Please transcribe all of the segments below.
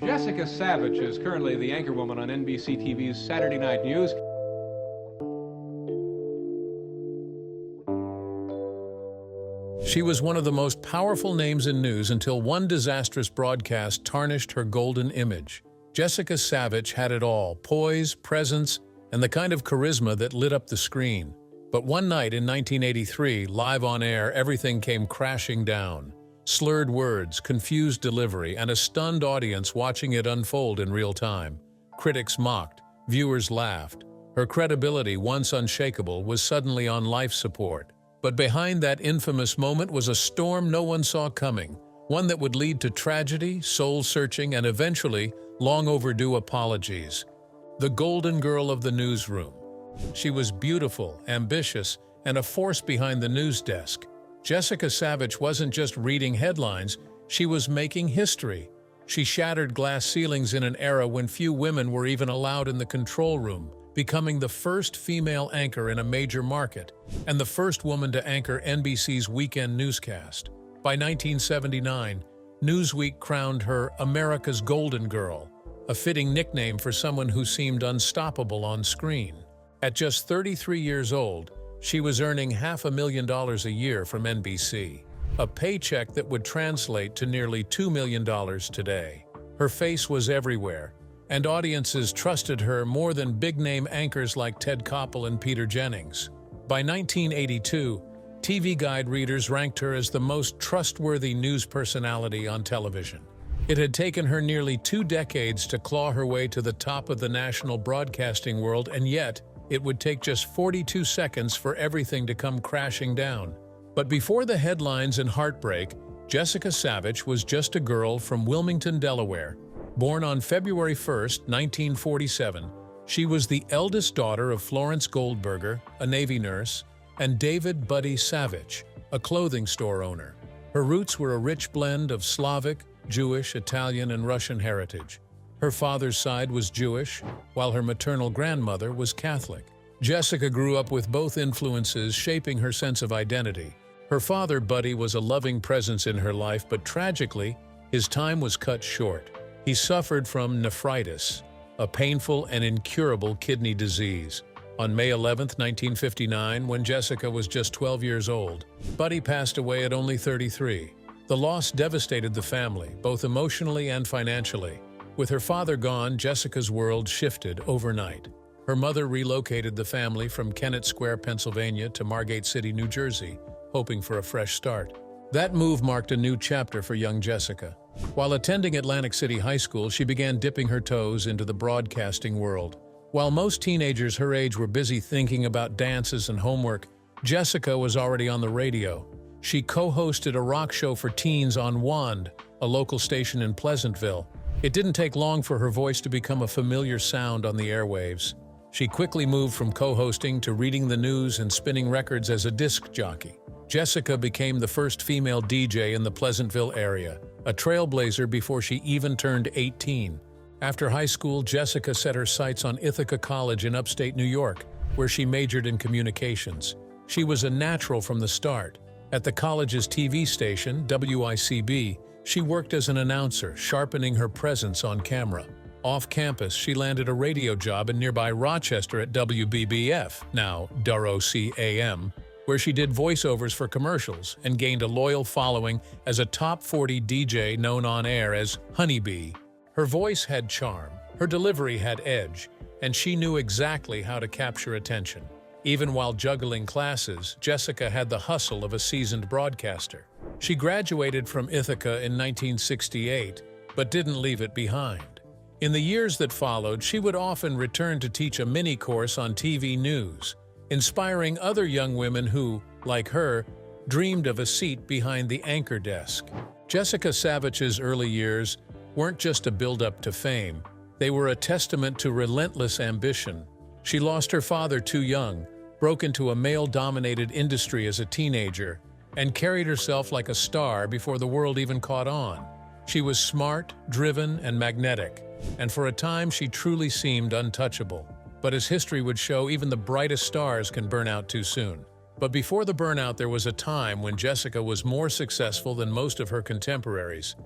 Jessica Savitch is currently the anchorwoman on NBC TV's Saturday Night News. She was one of the most powerful names in news until one disastrous broadcast tarnished her golden image. Jessica Savitch had it all: poise, presence, and the kind of charisma that lit up the screen. But one night in 1983, live on air, everything came crashing down. Slurred words, confused delivery, and a stunned audience watching it unfold in real time. Critics mocked, viewers laughed. Her credibility, once unshakable, was suddenly on life support. But behind that infamous moment was a storm no one saw coming, one that would lead to tragedy, soul-searching, and eventually long-overdue apologies. The golden girl of the newsroom. She was beautiful, ambitious, and a force behind the news desk. Jessica Savitch wasn't just reading headlines, she was making history. She shattered glass ceilings in an era when few women were even allowed in the control room, becoming the first female anchor in a major market, and the first woman to anchor NBC's weekend newscast. By 1979, Newsweek crowned her America's Golden Girl, a fitting nickname for someone who seemed unstoppable on screen. At just 33 years old, she was earning $500,000 a year from NBC, a paycheck that would translate to nearly $2 million today. Her face was everywhere, and audiences trusted her more than big-name anchors like Ted Koppel and Peter Jennings. By 1982, TV Guide readers ranked her as the most trustworthy news personality on television. It had taken her nearly 2 decades to claw her way to the top of the national broadcasting world, and yet, it would take just 42 seconds for everything to come crashing down. But before the headlines and heartbreak, Jessica Savitch was just a girl from Wilmington, Delaware. Born on February 1, 1947, she was the eldest daughter of Florence Goldberger, a Navy nurse, and David "Buddy" Savitch, a clothing store owner. Her roots were a rich blend of Slavic, Jewish, Italian, and Russian heritage. Her father's side was Jewish, while her maternal grandmother was Catholic. Jessica grew up with both influences shaping her sense of identity. Her father, Buddy, was a loving presence in her life, but tragically, his time was cut short. He suffered from nephritis, a painful and incurable kidney disease. On May 11, 1959, when Jessica was just 12 years old, Buddy passed away at only 33. The loss devastated the family, both emotionally and financially. With her father gone, Jessica's world shifted overnight. Her mother relocated the family from Kennett Square, Pennsylvania to Margate City, New Jersey, hoping for a fresh start. That move marked a new chapter for young Jessica. While attending Atlantic City High School, she began dipping her toes into the broadcasting world. While most teenagers her age were busy thinking about dances and homework, Jessica was already on the radio. She co-hosted a rock show for teens on WAND, a local station in Pleasantville. It didn't take long for her voice to become a familiar sound on the airwaves. She quickly moved from co-hosting to reading the news and spinning records as a disc jockey. Jessica became the first female DJ in the Pleasantville area, a trailblazer before she even turned 18. After high school, Jessica set her sights on Ithaca College in upstate New York, where she majored in communications. She was a natural from the start. At the college's TV station, WICB, she worked as an announcer, sharpening her presence on camera. Off campus, she landed a radio job in nearby Rochester at WBBF, now WROC-AM, where she did voiceovers for commercials and gained a loyal following as a top 40 DJ known on air as Honeybee. Her voice had charm, her delivery had edge, and she knew exactly how to capture attention. Even while juggling classes, Jessica had the hustle of a seasoned broadcaster. She graduated from Ithaca in 1968, but didn't leave it behind. In the years that followed, she would often return to teach a mini-course on TV news, inspiring other young women who, like her, dreamed of a seat behind the anchor desk. Jessica Savitch's early years weren't just a build-up to fame. They were a testament to relentless ambition. She lost her father too young, broke into a male-dominated industry as a teenager, and carried herself like a star before the world even caught on. She was smart, driven, and magnetic, and for a time she truly seemed untouchable. But as history would show, even the brightest stars can burn out too soon. But before the burnout, there was a time when Jessica was more successful than most of her contemporaries.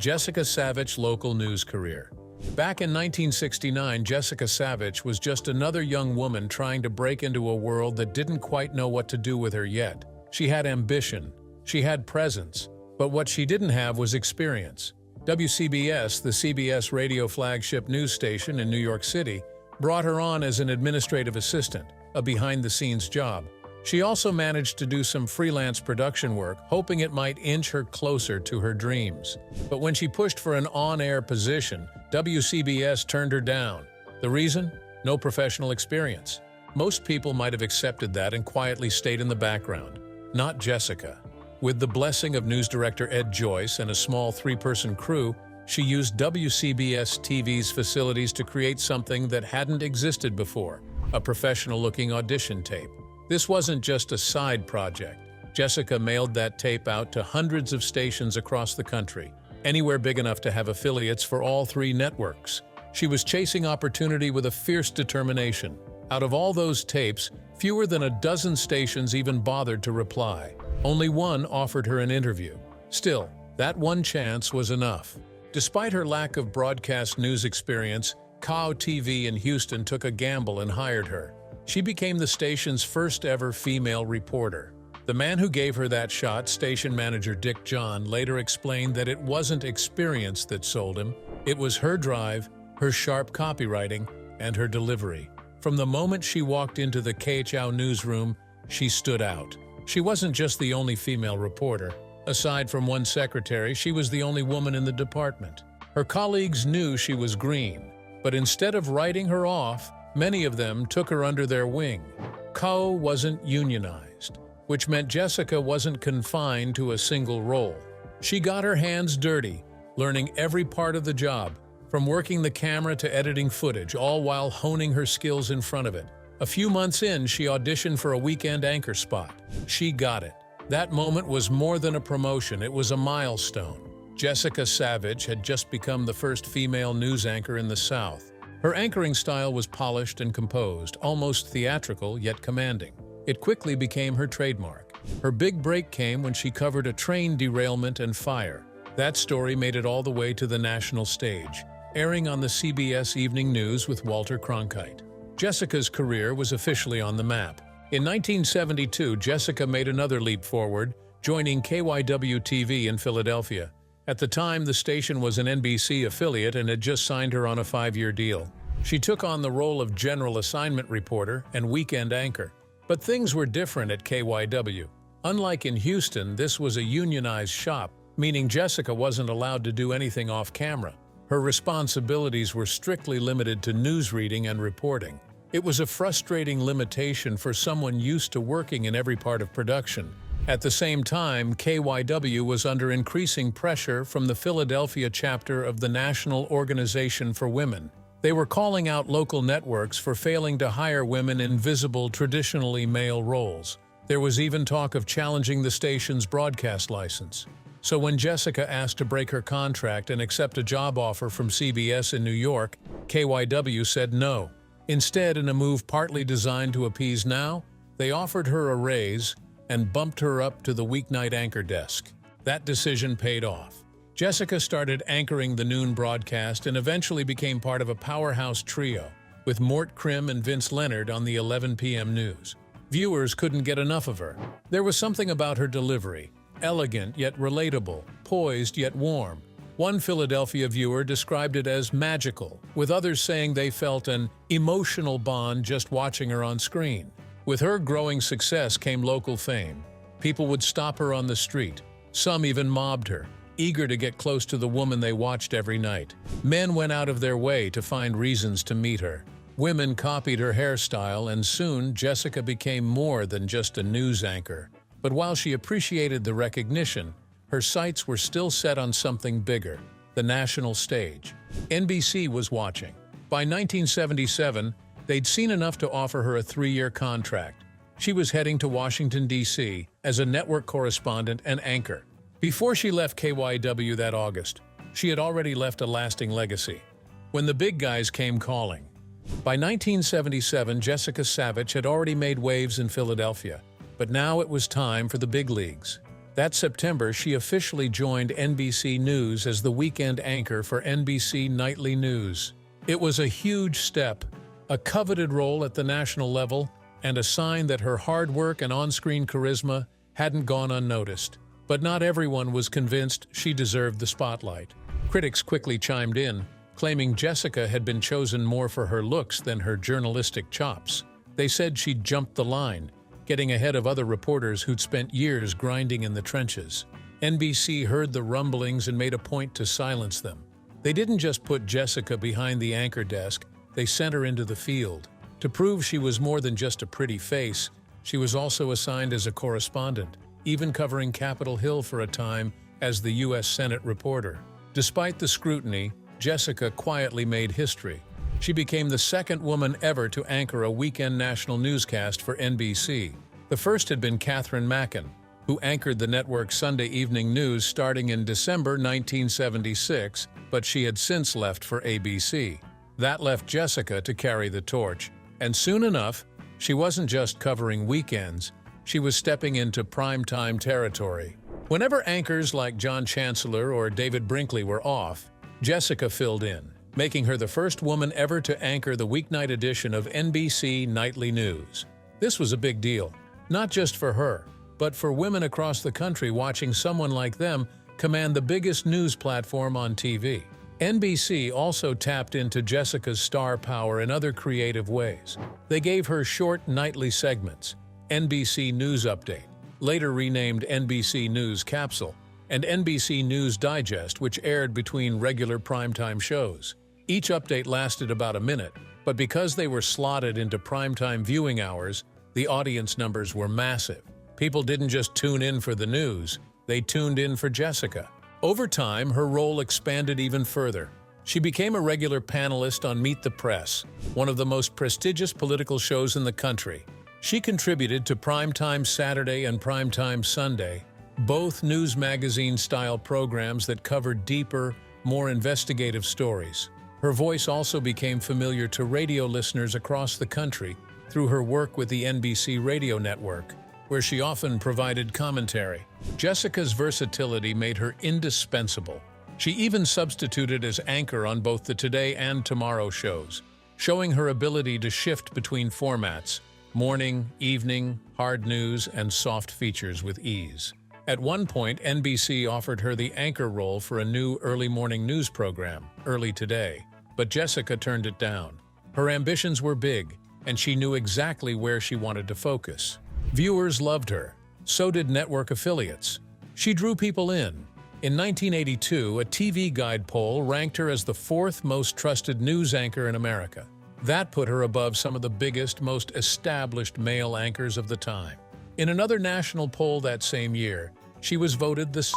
Jessica Savitch local news career. Back in 1969, Jessica Savitch was just another young woman trying to break into a world that didn't quite know what to do with her yet. She had ambition, she had presence, but what she didn't have was experience. WCBS, the CBS radio flagship news station in New York City, brought her on as an administrative assistant, a behind-the-scenes job. She also managed to do some freelance production work, hoping it might inch her closer to her dreams. But when she pushed for an on-air position, WCBS turned her down. The reason? No professional experience. Most people might have accepted that and quietly stayed in the background. Not Jessica. With the blessing of news director Ed Joyce and a small three-person crew, she used WCBS TV's facilities to create something that hadn't existed before, a professional-looking audition tape. This wasn't just a side project. Jessica mailed that tape out to hundreds of stations across the country, anywhere big enough to have affiliates for all three networks. She was chasing opportunity with a fierce determination. Out of all those tapes, fewer than a dozen stations even bothered to reply. Only one offered her an interview. Still, that one chance was enough. Despite her lack of broadcast news experience, KOW TV in Houston took a gamble and hired her. She became the station's first-ever female reporter. The man who gave her that shot, station manager Dick John, later explained that it wasn't experience that sold him. It was her drive, her sharp copywriting, and her delivery. From the moment she walked into the KHOW newsroom, she stood out. She wasn't just the only female reporter. Aside from one secretary, she was the only woman in the department. Her colleagues knew she was green, but instead of writing her off, many of them took her under their wing. KOW wasn't unionized, which meant Jessica wasn't confined to a single role. She got her hands dirty, learning every part of the job, from working the camera to editing footage, all while honing her skills in front of it. A few months in, she auditioned for a weekend anchor spot. She got it. That moment was more than a promotion, it was a milestone. Jessica Savitch had just become the first female news anchor in the South. Her anchoring style was polished and composed, almost theatrical yet commanding. It quickly became her trademark. Her big break came when she covered a train derailment and fire. That story made it all the way to the national stage, airing on the CBS Evening News with Walter Cronkite. Jessica's career was officially on the map. In 1972, Jessica made another leap forward, joining KYW-TV in Philadelphia. At the time, the station was an NBC affiliate and had just signed her on a 5-year deal. She took on the role of general assignment reporter and weekend anchor. But things were different at KYW. Unlike in Houston, this was a unionized shop, meaning Jessica wasn't allowed to do anything off camera. Her responsibilities were strictly limited to newsreading and reporting. It was a frustrating limitation for someone used to working in every part of production. At the same time, KYW was under increasing pressure from the Philadelphia chapter of the National Organization for Women. They were calling out local networks for failing to hire women in visible, traditionally male roles. There was even talk of challenging the station's broadcast license. So when Jessica asked to break her contract and accept a job offer from CBS in New York, KYW said no. Instead, in a move partly designed to appease Now, they offered her a raise and bumped her up to the weeknight anchor desk. That decision paid off. Jessica started anchoring the noon broadcast and eventually became part of a powerhouse trio, with Mort Krim and Vince Leonard on the 11 p.m. news. Viewers couldn't get enough of her. There was something about her delivery, elegant yet relatable, poised yet warm. One Philadelphia viewer described it as magical, with others saying they felt an emotional bond just watching her on screen. With her growing success came local fame. People would stop her on the street. Some even mobbed her, eager to get close to the woman they watched every night. Men went out of their way to find reasons to meet her. Women copied her hairstyle, and soon Jessica became more than just a news anchor. But while she appreciated the recognition, her sights were still set on something bigger, the national stage. NBC was watching. By 1977, they'd seen enough to offer her a 3-year contract. She was heading to Washington, D.C. as a network correspondent and anchor. Before she left KYW that August, she had already left a lasting legacy. When the big guys came calling. By 1977, Jessica Savitch had already made waves in Philadelphia, but now it was time for the big leagues. That September, she officially joined NBC News as the weekend anchor for NBC Nightly News. It was a huge step, a coveted role at the national level, and a sign that her hard work and on-screen charisma hadn't gone unnoticed. But not everyone was convinced she deserved the spotlight. Critics quickly chimed in, claiming Jessica had been chosen more for her looks than her journalistic chops. They said she jumped the line, getting ahead of other reporters who'd spent years grinding in the trenches. NBC heard the rumblings and made a point to silence them. They didn't just put Jessica behind the anchor desk, they sent her into the field. To prove she was more than just a pretty face, she was also assigned as a correspondent, even covering Capitol Hill for a time as the U.S. Senate reporter. Despite the scrutiny, Jessica quietly made history. She became the second woman ever to anchor a weekend national newscast for NBC. The first had been Catherine Mackin, who anchored the network's Sunday evening news starting in December 1976, but she had since left for ABC. That left Jessica to carry the torch, and soon enough, she wasn't just covering weekends, she was stepping into primetime territory. Whenever anchors like John Chancellor or David Brinkley were off, Jessica filled in, making her the first woman ever to anchor the weeknight edition of NBC Nightly News. This was a big deal, not just for her, but for women across the country watching someone like them command the biggest news platform on TV. NBC also tapped into Jessica's star power in other creative ways. They gave her short nightly segments, NBC News Update, later renamed NBC News Capsule, and NBC News Digest, which aired between regular primetime shows. Each update lasted about a minute, but because they were slotted into primetime viewing hours, the audience numbers were massive. People didn't just tune in for the news, they tuned in for Jessica. Over time, her role expanded even further. She became a regular panelist on Meet the Press, one of the most prestigious political shows in the country. She contributed to Primetime Saturday and Primetime Sunday, both news magazine-style programs that covered deeper, more investigative stories. Her voice also became familiar to radio listeners across the country through her work with the NBC radio network, where she often provided commentary. Jessica's versatility made her indispensable. She even substituted as anchor on both the Today and Tomorrow shows, showing her ability to shift between formats, morning, evening, hard news, and soft features with ease. At one point, NBC offered her the anchor role for a new early morning news program, Early Today, but Jessica turned it down. Her ambitions were big, and she knew exactly where she wanted to focus. Viewers loved her. So did network affiliates. She drew people in. In 1982, a TV Guide poll ranked her as the fourth most trusted news anchor in America. That put her above some of the biggest, most established male anchors of the time. In another national poll that same year, she was voted the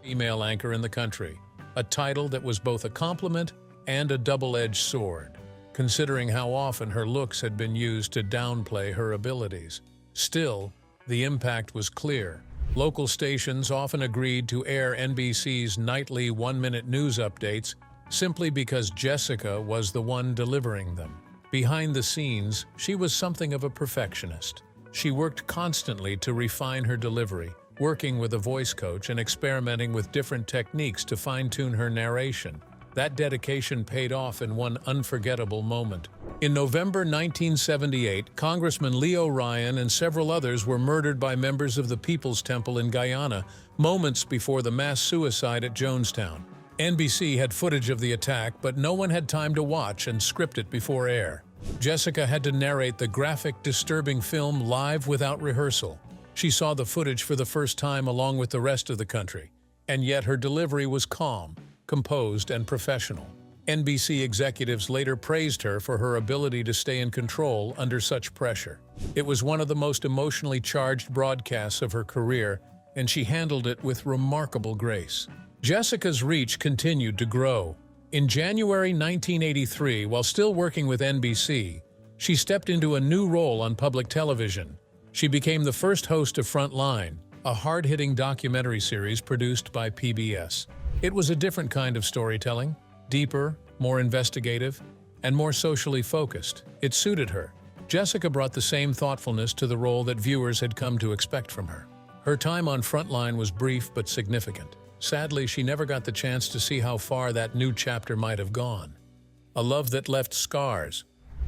female anchor in the country, a title that was both a compliment and a double-edged sword, considering how often her looks had been used to downplay her abilities. Still, the impact was clear. Local stations often agreed to air NBC's nightly one-minute news updates simply because Jessica was the one delivering them. Behind the scenes, she was something of a perfectionist. She worked constantly to refine her delivery, working with a voice coach and experimenting with different techniques to fine-tune her narration. That dedication paid off in one unforgettable moment. In November 1978, Congressman Leo Ryan and several others were murdered by members of the People's Temple in Guyana, moments before the mass suicide at Jonestown. NBC had footage of the attack, but no one had time to watch and script it before air. Jessica had to narrate the graphic, disturbing film live without rehearsal. She saw the footage for the first time along with the rest of the country, and yet her delivery was calm, composed, and professional. NBC executives later praised her for her ability to stay in control under such pressure. It was one of the most emotionally charged broadcasts of her career, and she handled it with remarkable grace. Jessica's reach continued to grow. In January 1983, while still working with NBC, she stepped into a new role on public television. She became the first host of Frontline, a hard-hitting documentary series produced by PBS. It was a different kind of storytelling, deeper, more investigative, and more socially focused. It suited her. Jessica brought the same thoughtfulness to the role that viewers had come to expect from her. Her time on Frontline was brief but significant. Sadly, she never got the chance to see how far that new chapter might have gone. A love that left scars.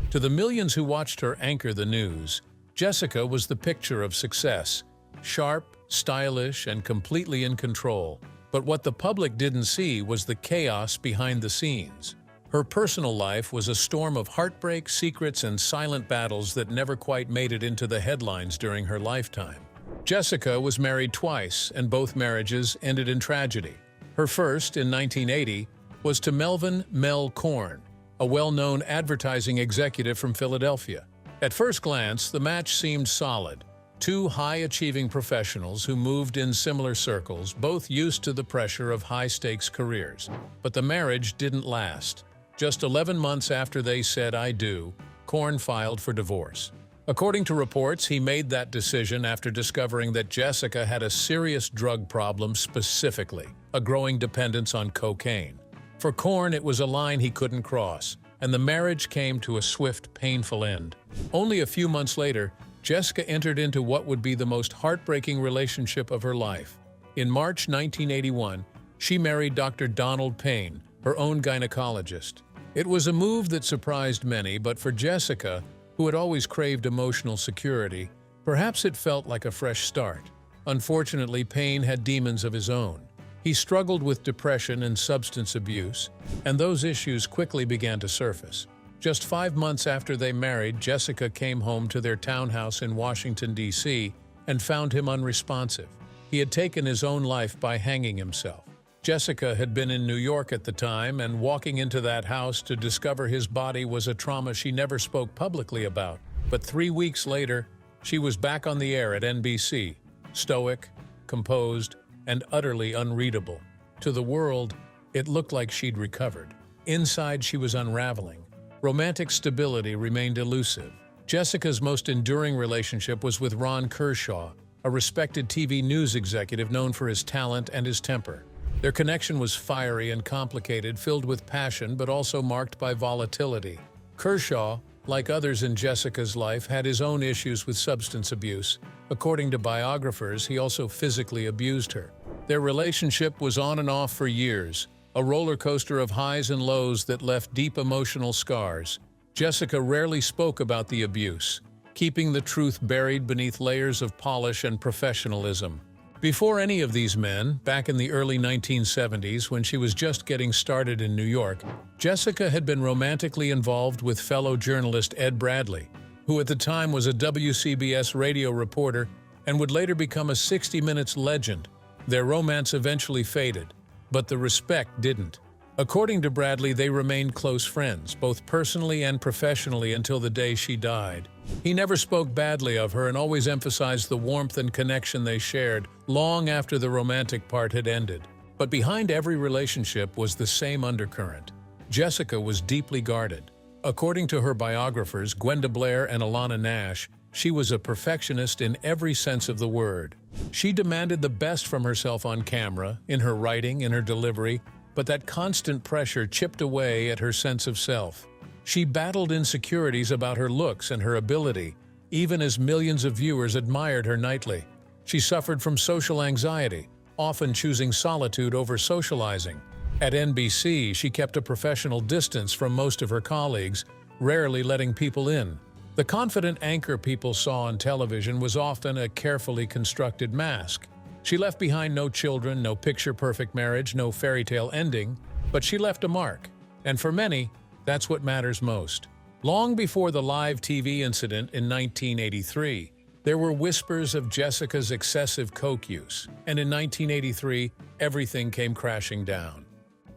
To the millions who watched her anchor the news, Jessica was the picture of success. Sharp, stylish, and completely in control. But what the public didn't see was the chaos behind the scenes. Her personal life was a storm of heartbreak, secrets, and silent battles that never quite made it into the headlines during her lifetime. Jessica was married twice, and both marriages ended in tragedy. Her first, in 1980, was to Melvin "Mel" Korn, a well-known advertising executive from Philadelphia. At first glance, the match seemed solid. Two high-achieving professionals who moved in similar circles, both used to the pressure of high-stakes careers. But the marriage didn't last. Just 11 months after they said "I do," Korn filed for divorce. According to reports, he made that decision after discovering that Jessica had a serious drug problem, specifically a growing dependence on cocaine. For Korn, it was a line he couldn't cross, and the marriage came to a swift, painful end. Only a few months later, Jessica entered into what would be the most heartbreaking relationship of her life. In March 1981, she married Dr. Donald Payne, her own gynecologist. It was a move that surprised many, but for Jessica, who had always craved emotional security, perhaps it felt like a fresh start. Unfortunately, Payne had demons of his own. He struggled with depression and substance abuse, and those issues quickly began to surface. Just 5 months after they married, Jessica came home to their townhouse in Washington, D.C., and found him unresponsive. He had taken his own life by hanging himself. Jessica had been in New York at the time, and walking into that house to discover his body was a trauma she never spoke publicly about. But 3 weeks later, she was back on the air at NBC, stoic, composed, and utterly unreadable. To the world, it looked like she'd recovered. Inside, she was unraveling. Romantic stability remained elusive. Jessica's most enduring relationship was with Ron Kershaw, a respected TV news executive known for his talent and his temper. Their connection was fiery and complicated, filled with passion, but also marked by volatility. Kershaw, like others in Jessica's life, had his own issues with substance abuse. According to biographers, he also physically abused her. Their relationship was on and off for years, a roller coaster of highs and lows that left deep emotional scars. Jessica rarely spoke about the abuse, keeping the truth buried beneath layers of polish and professionalism. Before any of these men, back in the early 1970s when she was just getting started in New York, Jessica had been romantically involved with fellow journalist Ed Bradley, who at the time was a WCBS radio reporter and would later become a 60 Minutes legend. Their romance eventually faded, but the respect didn't. According to Bradley, they remained close friends, both personally and professionally, until the day she died. He never spoke badly of her and always emphasized the warmth and connection they shared long after the romantic part had ended. But behind every relationship was the same undercurrent. Jessica was deeply guarded. According to her biographers, Gwenda Blair and Alana Nash, she was a perfectionist in every sense of the word. She demanded the best from herself on camera, in her writing, in her delivery, but that constant pressure chipped away at her sense of self. She battled insecurities about her looks and her ability, even as millions of viewers admired her nightly. She suffered from social anxiety, often choosing solitude over socializing. At NBC, she kept a professional distance from most of her colleagues, rarely letting people in. The confident anchor people saw on television was often a carefully constructed mask. She left behind no children, no picture-perfect marriage, no fairy tale ending, but she left a mark. And for many, that's what matters most. Long before the live TV incident in 1983, there were whispers of Jessica's excessive coke use, and in 1983, everything came crashing down.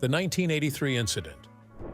The 1983 incident.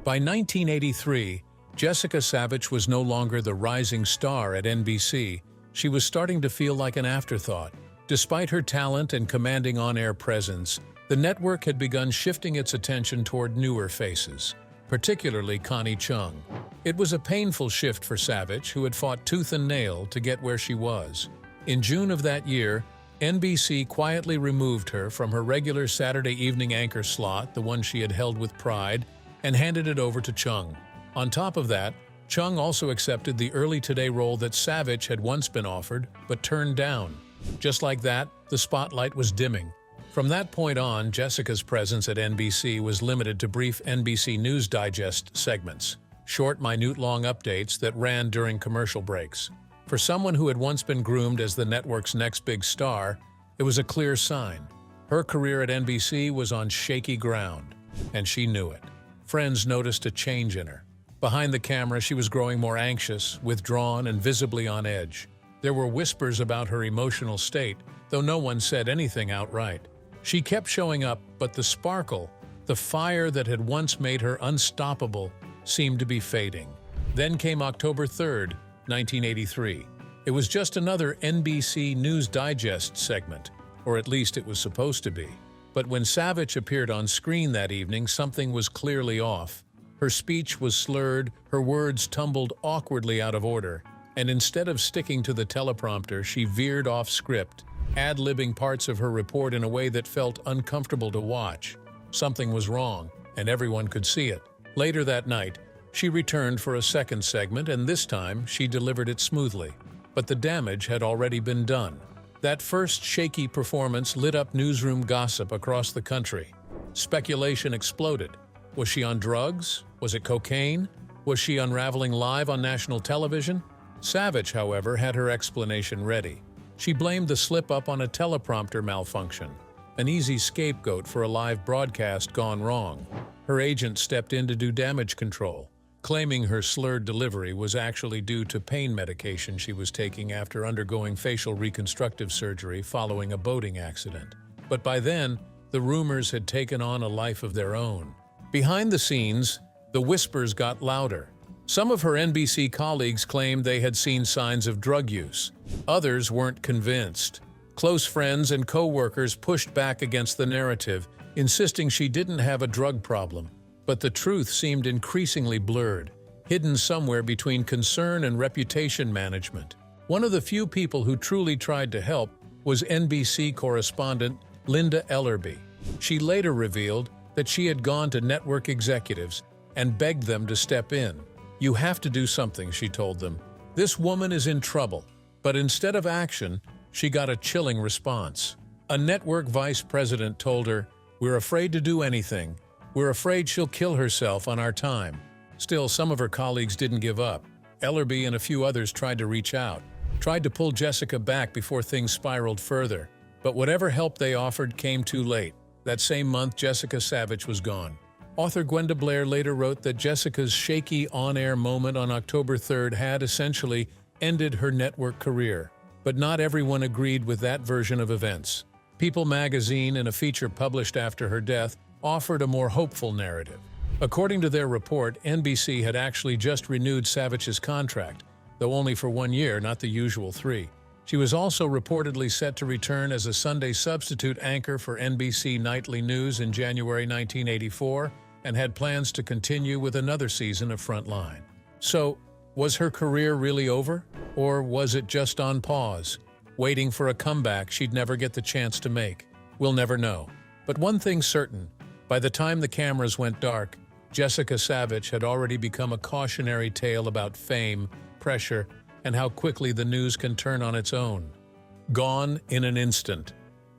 By 1983, Jessica Savitch was no longer the rising star at NBC. She was starting to feel like an afterthought. Despite her talent and commanding on-air presence, the network had begun shifting its attention toward newer faces, particularly Connie Chung. It was a painful shift for Savitch, who had fought tooth and nail to get where she was. In June of that year, NBC quietly removed her from her regular Saturday evening anchor slot, the one she had held with pride, and handed it over to Chung. On top of that, Chung also accepted the Early Today role that Savitch had once been offered, but turned down. Just like that, the spotlight was dimming. From that point on, Jessica's presence at NBC was limited to brief NBC News Digest segments, short, minute-long updates that ran during commercial breaks. For someone who had once been groomed as the network's next big star, it was a clear sign. Her career at NBC was on shaky ground, and she knew it. Friends noticed a change in her. Behind the camera, she was growing more anxious, withdrawn, and visibly on edge. There were whispers about her emotional state, though no one said anything outright. She kept showing up, but the sparkle, the fire that had once made her unstoppable, seemed to be fading. Then came October 3rd, 1983. It was just another NBC News Digest segment, or at least it was supposed to be. But when Savitch appeared on screen that evening, something was clearly off. Her speech was slurred, her words tumbled awkwardly out of order, and instead of sticking to the teleprompter, she veered off script, ad-libbing parts of her report in a way that felt uncomfortable to watch. Something was wrong, and everyone could see it. Later that night, she returned for a second segment, and this time she delivered it smoothly. But the damage had already been done. That first shaky performance lit up newsroom gossip across the country. Speculation exploded. Was she on drugs? Was it cocaine? Was she unraveling live on national television? Savitch, however, had her explanation ready. She blamed the slip-up on a teleprompter malfunction, an easy scapegoat for a live broadcast gone wrong. Her agent stepped in to do damage control, claiming her slurred delivery was actually due to pain medication she was taking after undergoing facial reconstructive surgery following a boating accident. But by then, the rumors had taken on a life of their own. Behind the scenes, the whispers got louder. Some of her NBC colleagues claimed they had seen signs of drug use. Others weren't convinced. Close friends and co-workers pushed back against the narrative, insisting she didn't have a drug problem. But the truth seemed increasingly blurred, hidden somewhere between concern and reputation management. One of the few people who truly tried to help was NBC correspondent Linda Ellerby. She later revealed that she had gone to network executives and begged them to step in. "You have to do something," she told them. "This woman is in trouble." But instead of action, she got a chilling response. A network vice president told her, "We're afraid to do anything. We're afraid she'll kill herself on our time." Still, some of her colleagues didn't give up. Ellerby and a few others tried to reach out, tried to pull Jessica back before things spiraled further. But whatever help they offered came too late. That same month, Jessica Savitch was gone. Author Gwenda Blair later wrote that Jessica's shaky on-air moment on October 3rd had essentially ended her network career. But not everyone agreed with that version of events. People magazine, in a feature published after her death, offered a more hopeful narrative. According to their report, NBC had actually just renewed Savitch's contract, though only for 1 year, not the usual 3. She was also reportedly set to return as a Sunday substitute anchor for NBC Nightly News in January 1984 and had plans to continue with another season of Frontline. So, was her career really over? Or was it just on pause, waiting for a comeback she'd never get the chance to make? We'll never know. But one thing's certain, by the time the cameras went dark, Jessica Savitch had already become a cautionary tale about fame, pressure, and how quickly the news can turn on its own. Gone in an instant.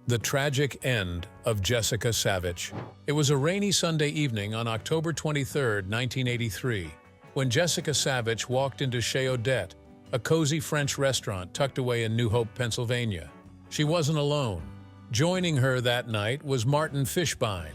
The tragic end of Jessica Savitch. It was a rainy Sunday evening on October 23, 1983, when Jessica Savitch walked into Chez Odette, a cozy French restaurant tucked away in New Hope, Pennsylvania. She wasn't alone. Joining her that night was Martin Fishbein,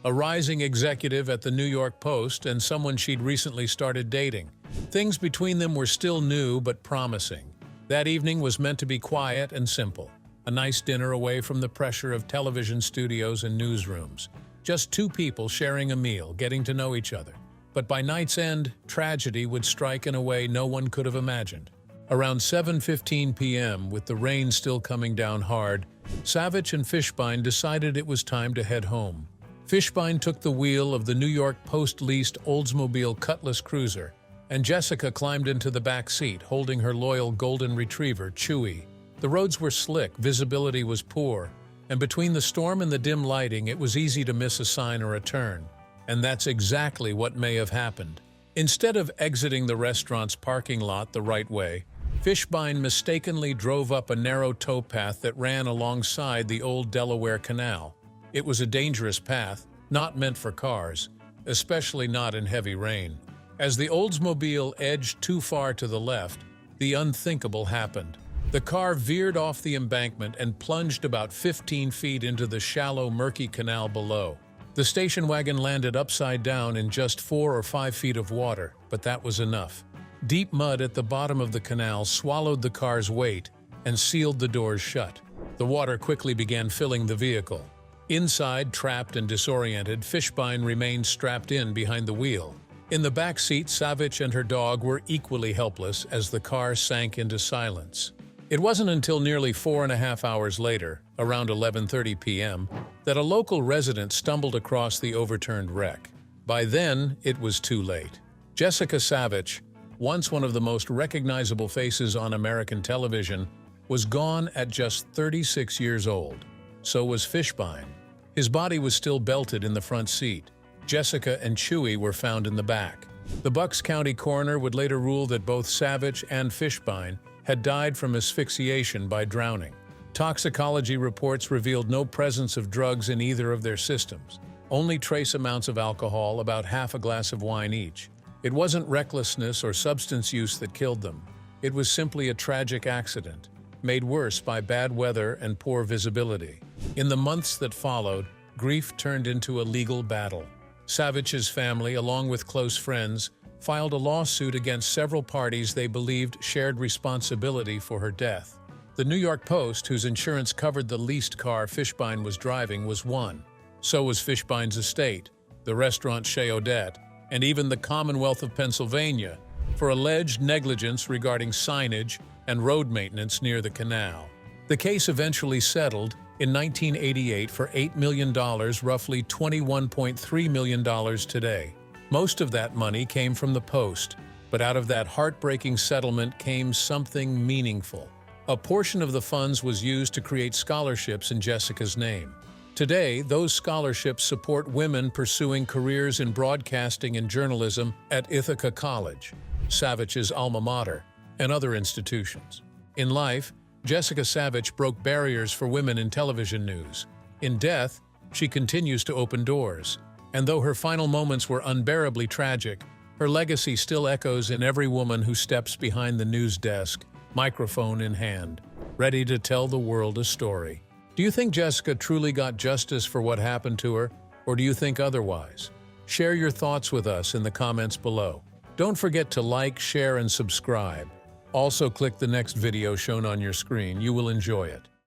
a rising executive at the New York Post and someone she'd recently started dating. Things between them were still new but promising. That evening was meant to be quiet and simple, a nice dinner away from the pressure of television studios and newsrooms. Just two people sharing a meal, getting to know each other. But by night's end, tragedy would strike in a way no one could have imagined. Around 7:15 p.m., with the rain still coming down hard, Savitch and Fishbein decided it was time to head home. Fishbein took the wheel of the New York Post-leased Oldsmobile Cutlass Cruiser, and Jessica climbed into the back seat, holding her loyal golden retriever, Chewy. The roads were slick, visibility was poor, and between the storm and the dim lighting, it was easy to miss a sign or a turn. And that's exactly what may have happened. Instead of exiting the restaurant's parking lot the right way, Fishbein mistakenly drove up a narrow towpath that ran alongside the old Delaware Canal. It was a dangerous path, not meant for cars, especially not in heavy rain. As the Oldsmobile edged too far to the left, the unthinkable happened. The car veered off the embankment and plunged about 15 feet into the shallow, murky canal below. The station wagon landed upside down in just 4 or 5 feet of water, but that was enough. Deep mud at the bottom of the canal swallowed the car's weight and sealed the doors shut. The water quickly began filling the vehicle. Inside, trapped and disoriented, Fishbein remained strapped in behind the wheel. In the back seat, Savitch and her dog were equally helpless as the car sank into silence. It wasn't until nearly 4.5 hours later, around 11:30 p.m., that a local resident stumbled across the overturned wreck. By then, it was too late. Jessica Savitch, once one of the most recognizable faces on American television, was gone at just 36 years old. So was Fishbein. His body was still belted in the front seat. Jessica and Chewie were found in the back. The Bucks County coroner would later rule that both Savitch and Fishbein had died from asphyxiation by drowning. Toxicology reports revealed no presence of drugs in either of their systems, only trace amounts of alcohol, about half a glass of wine each. It wasn't recklessness or substance use that killed them. It was simply a tragic accident, made worse by bad weather and poor visibility. In the months that followed, grief turned into a legal battle. Savitch's family, along with close friends, filed a lawsuit against several parties they believed shared responsibility for her death. The New York Post, whose insurance covered the leased car Fishbein was driving, was one. So was Fishbein's estate, the restaurant Chez Odette, and even the Commonwealth of Pennsylvania, for alleged negligence regarding signage and road maintenance near the canal. The case eventually settled in 1988 for $8 million, roughly $21.3 million today. Most of that money came from the Post, but out of that heartbreaking settlement came something meaningful. A portion of the funds was used to create scholarships in Jessica's name. Today, those scholarships support women pursuing careers in broadcasting and journalism at Ithaca College, Savitch's alma mater, and other institutions. In life, Jessica Savitch broke barriers for women in television news. In death, she continues to open doors. And though her final moments were unbearably tragic, her legacy still echoes in every woman who steps behind the news desk, microphone in hand, ready to tell the world a story. Do you think Jessica truly got justice for what happened to her, or do you think otherwise? Share your thoughts with us in the comments below. Don't forget to like, share, and subscribe. Also, click the next video shown on your screen. You will enjoy it.